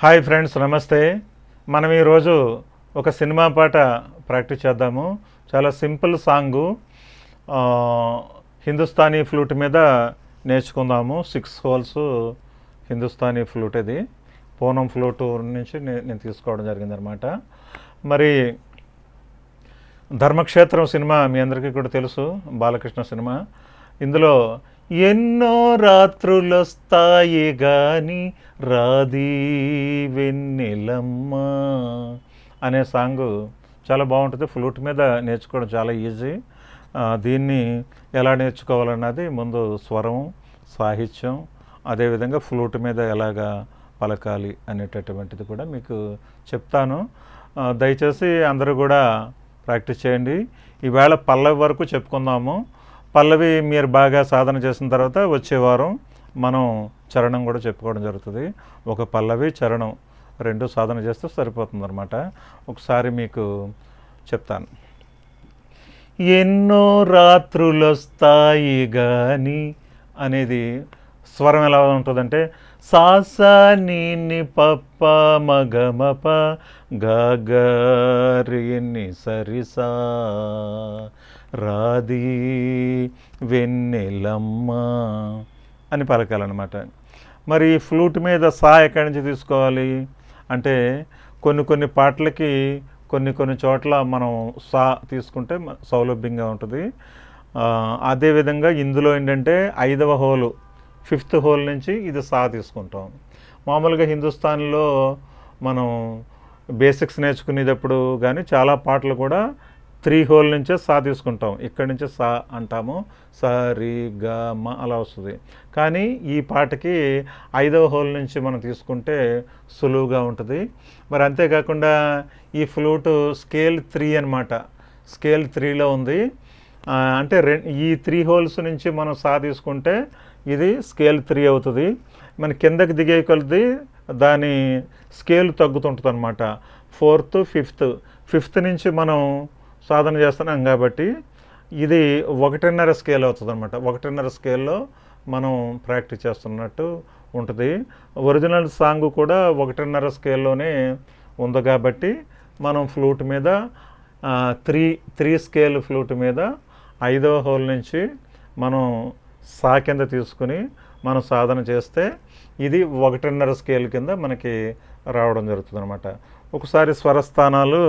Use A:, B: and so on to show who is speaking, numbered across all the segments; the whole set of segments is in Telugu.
A: హాయ్ ఫ్రెండ్స్, నమస్తే. మనం ఈరోజు ఒక సినిమా పాట ప్రాక్టీస్ చేద్దాము. చాలా సింపుల్ సాంగు, హిందుస్థానీ ఫ్లూట్ మీద నేర్చుకుందాము. 6 హోల్స్ హిందుస్థానీ ఫ్లూట్. ఇది పూనం ఫ్లూట్ నుంచి నేను తీసుకోవడం జరిగిందనమాట. మరి ధర్మక్షేత్రం సినిమా మీ అందరికీ కూడా తెలుసు, బాలకృష్ణ సినిమా. ఇందులో ఎన్నో రాత్రులొస్తాయి గాని రాది వెన్నెలమ్మ అనే సాంగు చాలా బాగుంటుంది. ఫ్లూట్ మీద నేర్చుకోవడం చాలా ఈజీ. దీన్ని ఎలా నేర్చుకోవాలన్నది ముందు స్వరం, సాహిత్యం, అదేవిధంగా ఫ్లూట్ మీద ఎలాగా పలకాలి అనేటటువంటిది కూడా మీకు చెప్తాను. దయచేసి అందరూ కూడా ప్రాక్టీస్ చేయండి. ఈవేళ పల్లవి వరకు చెప్పుకుందాము. పల్లవి మీరు బాగా సాధన చేసిన తర్వాత వచ్చే వారం మనం చరణం కూడా చెప్పుకోవడం జరుగుతుంది. ఒక పల్లవి, చరణం రెండు సాధన చేస్తే సరిపోతుంది అనమాట. ఒకసారి మీకు చెప్తాను. ఎన్నో రాత్రులొస్తాయి గాని అనేది స్వరం ఎలా ఉంటుందంటే సాసా నీ పప్ప మగమప గగరిని సరిసా రాది వెన్నెలమ్మ అని పలకాలన్నమాట. మరి ఫ్లూట్ మీద సా ఎక్కడి నుంచి తీసుకోవాలి అంటే కొన్ని పాటలకి కొన్ని చోట్ల మనం సా తీసుకుంటే సౌలభ్యంగా ఉంటుంది. అదేవిధంగా ఇందులో ఏంటంటే 5వ హోలు 5th హోల్ నుంచి ఇది సా తీసుకుంటాం. మామూలుగా హిందుస్థాన్లో మనం బేసిక్స్ నేర్చుకునేటప్పుడు కానీ చాలా పాటలు కూడా 3 హోల్ నుంచే సా తీసుకుంటాం. ఇక్కడి నుంచి సా అంటాము, స రి గ మ అలా వస్తుంది. కానీ ఈ పాటకి 5వ హోల్ నుంచి మనం తీసుకుంటే సులువుగా ఉంటుంది. మరి అంతేకాకుండా ఈ ఫ్లూటు స్కేల్ 3 అనమాట. స్కేల్ 3లో ఉంది. అంటే ఈ 3 హోల్స్ నుంచి మనం సా తీసుకుంటే ఇది స్కేల్ 3 అవుతుంది. మన కిందకి దిగే కొలది దాని స్కేల్ తగ్గుతుంటుంది అనమాట. 4th, 5th నుంచి మనం సాధన చేస్తున్నాం కాబట్టి ఇది 1.5 స్కేల్ అవుతుంది అనమాట. 1.5 స్కేల్లో మనం ప్రాక్టీస్ చేస్తున్నట్టు ఉంటుంది. ఒరిజినల్ సాంగ్ కూడా 1.5 స్కేల్లోనే ఉంది కాబట్టి మనం ఫ్లూట్ మీద 3 స్కేల్ ఫ్లూట్ మీద 5వ హోల్ నుంచి మనం సా కింద తీసుకుని మనం సాధన చేస్తే ఇది 1.5 స్కేల్ కింద మనకి రావడం జరుగుతుంది అనమాట. ఒకసారి స్వరస్థానాలు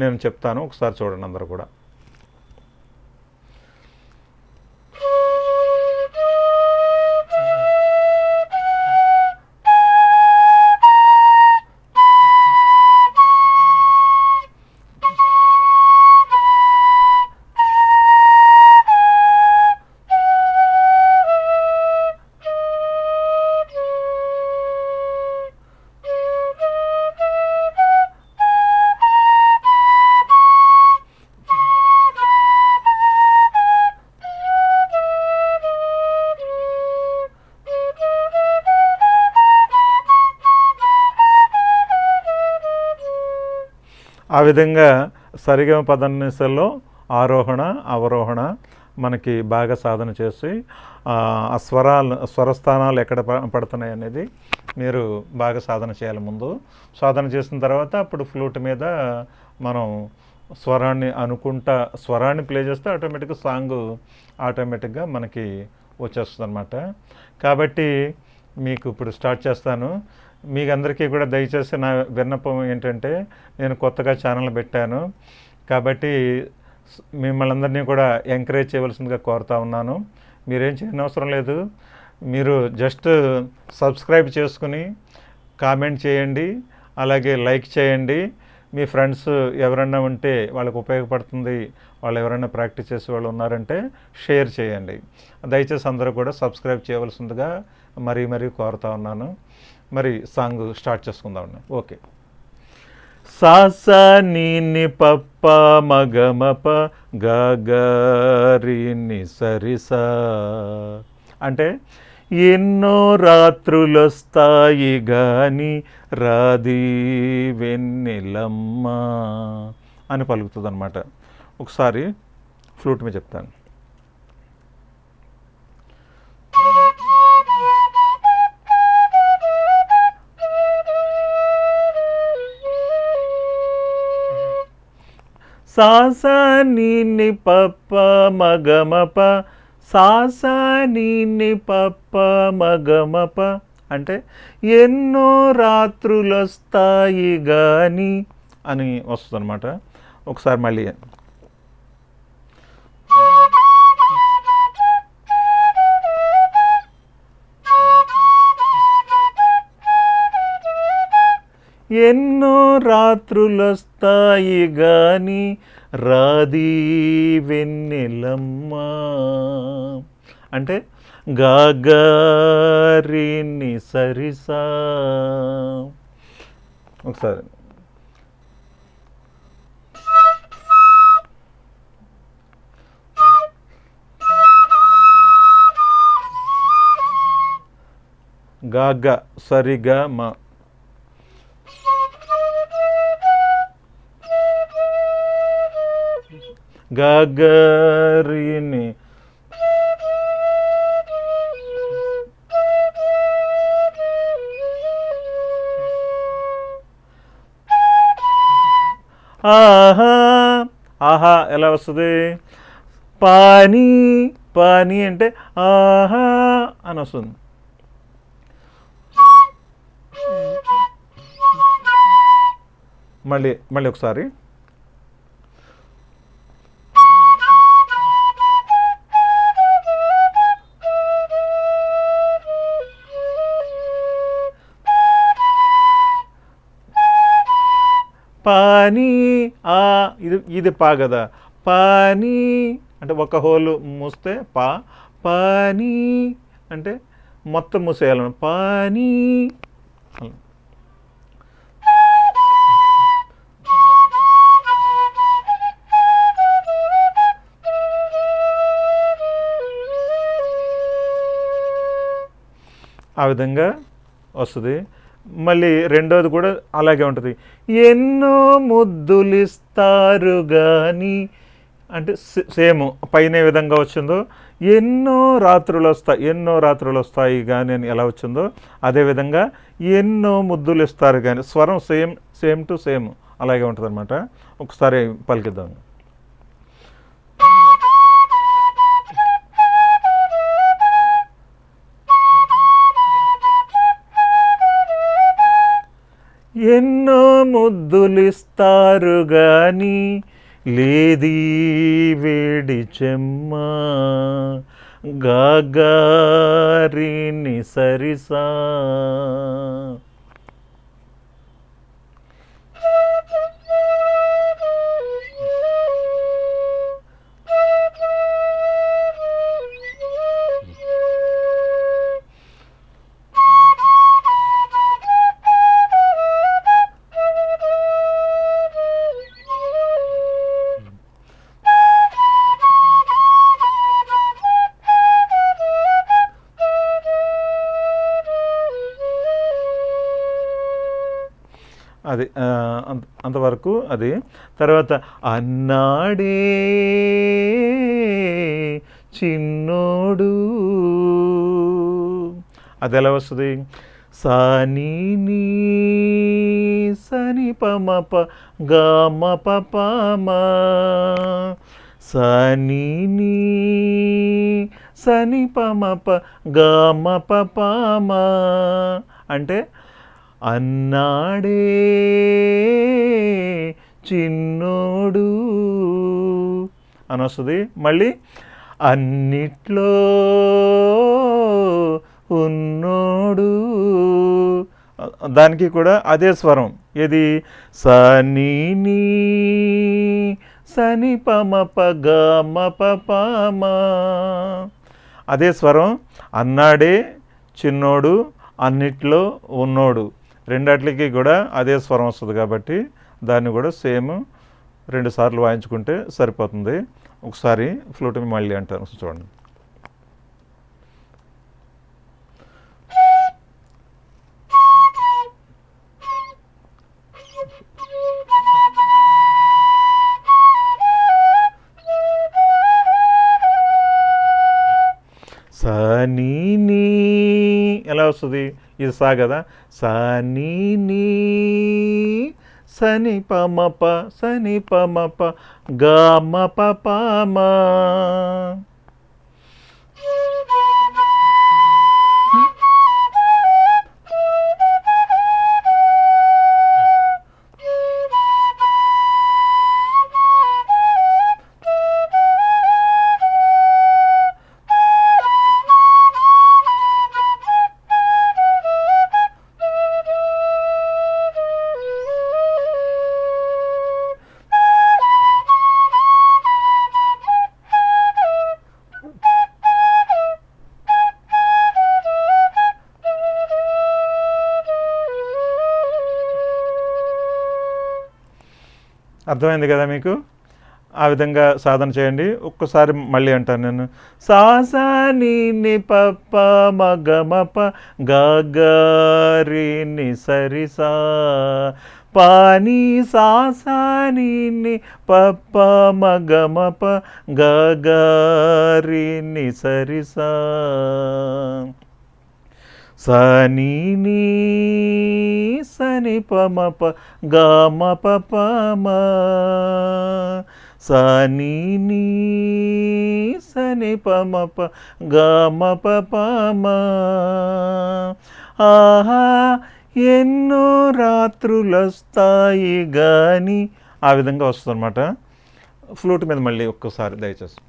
A: నేను చెప్తాను, ఒకసారి చూడండి అందరూ కూడా. ఆ విధంగా సరిగమ పదనిసల్లో ఆరోహణ, అవరోహణ మనకి బాగా సాధన చేసి ఆ స్వరస్థానాలు ఎక్కడ పడుతున్నాయి అనేది మీరు బాగా సాధన చేయాలి. ముందు సాధన చేసిన తర్వాత అప్పుడు ఫ్లూట్ మీద మనం స్వరాన్ని అనుకుంటా స్వరాన్ని ప్లే చేస్తే ఆటోమేటిక్గా మనకి వచ్చేస్తుంది అనమాట. కాబట్టి మీకు ఇప్పుడు స్టార్ట్ చేస్తాను. మీకు అందరికీ కూడా దయచేసి నా విన్నపం ఏంటంటే నేను కొత్తగా ఛానల్ పెట్టాను కాబట్టి మిమ్మల్ని అందరినీ కూడా ఎంకరేజ్ చేయవలసిందిగా కోరుతా ఉన్నాను. మీరేం చేయనవసరం లేదు. మీరు జస్ట్ సబ్స్క్రైబ్ చేసుకుని కామెంట్ చేయండి, అలాగే లైక్ చేయండి. మీ ఫ్రెండ్స్ ఎవరైనా ఉంటే వాళ్ళకు ఉపయోగపడుతుంది, వాళ్ళు ఎవరైనా ప్రాక్టీస్ చేసే వాళ్ళు ఉన్నారంటే షేర్ చేయండి. దయచేసి అందరూ కూడా సబ్స్క్రైబ్ చేయవలసిందిగా మరీ కోరుతా ఉన్నాను. మరి సాంగ్ స్టార్ట్ చేసుకుందామండి. ఓకే. సాసా నీ పప్ప మగమప గగరిని సరిసా అంటే ఎన్నో రాత్రులొస్తాయి గాని రాది వెన్నెలమ్మ అని పలుకుతుంది అనమాట. ఒకసారి ఫ్లూట్ మీద చెప్తాను. సాసా నీ పప్ప మగమప సాసా నీ పప్ప మగమప అంటే ఎన్నో రాత్రులొస్తాయి గాని అని వస్తుంది అనమాట. ఒకసారి మళ్ళీ ఎన్నో రాత్రులొస్తాయి గాని రాది వెన్నెలమ్మ అంటే గాగారిని సరిసా. ఒకసారి గాగా సరిగా మా గాగరిని ఆహా ఆహా ఎలా వస్తుంది? పానీ పానీ అంటే ఆహా అని వస్తుంది. మళ్ళీ మళ్ళీ ఒకసారి పానీ ఇది పా కదా. పానీ అంటే ఒక హోలు మూస్తే పా, పానీ అంటే మొత్తం మూసేయాలను. పానీ ఆ విధంగా వస్తుంది. మళ్ళీ రెండోది కూడా అలాగే ఉంటుంది. ఎన్నో ముద్దులిస్తారు కానీ అంటే సేమ్ పైన ఏ విధంగా వచ్చిందో ఎన్నో రాత్రులు వస్తాయి కానీ అని ఎలా వచ్చిందో అదేవిధంగా ఎన్నో ముద్దులు ఇస్తారు కానీ స్వరం సేమ్ టు సేమ్ అలాగే ఉంటుంది అనమాట. ఒకసారి పలికిద్దాం. ఎన్నో ముద్దులిస్తారు గాని లేది వేడి చెమ్మ గాగారిని సరిసా. అది అంతవరకు. అది తర్వాత అన్నాడే చిన్నోడు అది ఎలా వస్తుంది? సాని సని పమప గమ పమ సని సని పమప గమ పమ అంటే అన్నాడే చిన్నోడు అని వస్తుంది. మళ్ళీ అన్నిట్లో ఉన్నోడు దానికి కూడా అదే స్వరం. ఏది? సని సని పమప గమ పమ అదే స్వరం. అన్నాడే చిన్నోడు అన్నిట్లో ఉన్నోడు రెండాట్లకి కూడా అదే స్వరం వస్తుంది కాబట్టి దాన్ని కూడా సేమ్ 2 సార్లు వాయించుకుంటే సరిపోతుంది. ఒకసారి ఫ్లూట్ మళ్ళీ అంటాను చూడండి. సని ఎలా వస్తుంది? ఇది సా కదా. సని సని పమప సని పమప గమ పమ. అర్థమైంది కదా మీకు? ఆ విధంగా సాధన చేయండి. ఒక్కసారి మళ్ళీ అంటాను నేను. సా సా ని ని ప ప మ గ మ ప గ గ రి ని సరి సా ప ని సా సా ని ని ప ప మ గ మ ప గ గ రి ని సరి సా సని ని సని పమప గమ పమ సని ని సని పమప గమ పమ. ఆహా ఎన్నో రాత్రులొస్తాయి గాని, ఆ విధంగా వస్తుంది అనమాట. ఫ్లూట్ మీద మళ్ళీ ఒక్కసారి దయచేసి.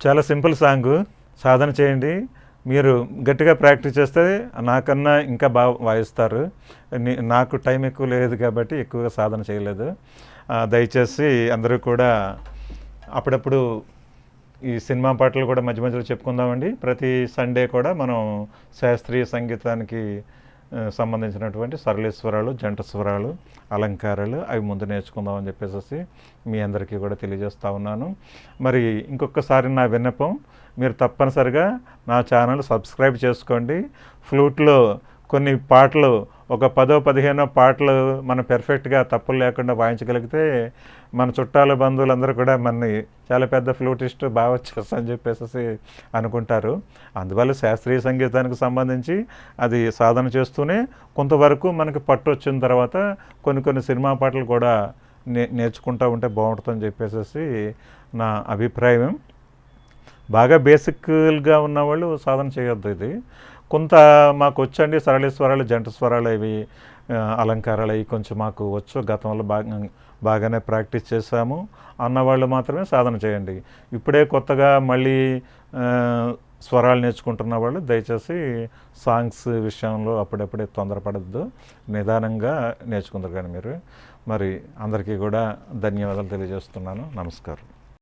A: చాలా సింపుల్ సాంగ్. సాధన చేయండి. మీరు గట్టిగా ప్రాక్టీస్ చేస్తే నాకన్నా ఇంకా బాగా వాయిస్తారు. నాకు టైం ఎక్కువ లేదు కాబట్టి ఎక్కువగా సాధన చేయలేదు. దయచేసి అందరూ కూడా అప్పుడప్పుడు ఈ సినిమా పాటలు కూడా మధ్య మధ్యలో చెప్పుకుందామండి. ప్రతి సండే కూడా మనం శాస్త్రీయ సంగీతానికి సంబంధించినటువంటి సరళేశ్వరాలు, జంట స్వరాలు, అలంకారాలు అవి ముందు నేర్చుకుందామని చెప్పేసి మీ అందరికీ కూడా తెలియజేస్తూ ఉన్నాను. మరి ఇంకొకసారి నా విన్నపం, మీరు తప్పనిసరిగా నా ఛానల్ సబ్స్క్రైబ్ చేసుకోండి. ఫ్లూట్లో కొన్ని పాటలు, ఒక 10-15 పాటలు మనం పెర్ఫెక్ట్గా తప్పులు లేకుండా వాయించగలిగితే మన చుట్టాలు బంధువులందరూ కూడా మనని చాలా పెద్ద ఫ్లూటిస్ట్ బాగా వచ్చేస్తా అని చెప్పేసి అనుకుంటారు. అందువల్ల శాస్త్రీయ సంగీతానికి సంబంధించి అది సాధన చేస్తూనే కొంతవరకు మనకి పట్టు వచ్చిన తర్వాత కొన్ని సినిమా పాటలు కూడా నేర్చుకుంటూ ఉంటే బాగుంటుందని చెప్పేసి నా అభిప్రాయం. బాగా బేసిక్గా ఉన్నవాళ్ళు సాధన చేయొద్దు. ఇది కొంత మాకు వచ్చండి, సరళేశ్వరాలు, జంట స్వరాలు, ఇవి అలంకారాలు అవి కొంచెం మాకు వచ్చు, గతంలో బాగానే ప్రాక్టీస్ చేశాము అన్నవాళ్ళు మాత్రమే సాధన చేయండి. ఇప్పుడే కొత్తగా మళ్ళీ స్వరాలు నేర్చుకుంటున్న వాళ్ళు దయచేసి సాంగ్స్ విషయంలో అప్పుడప్పుడే తొందరపడద్దు, నిదానంగా నేర్చుకుంటారు కానీ మీరు. మరి అందరికీ కూడా ధన్యవాదాలు తెలియజేస్తున్నాను. నమస్కారం.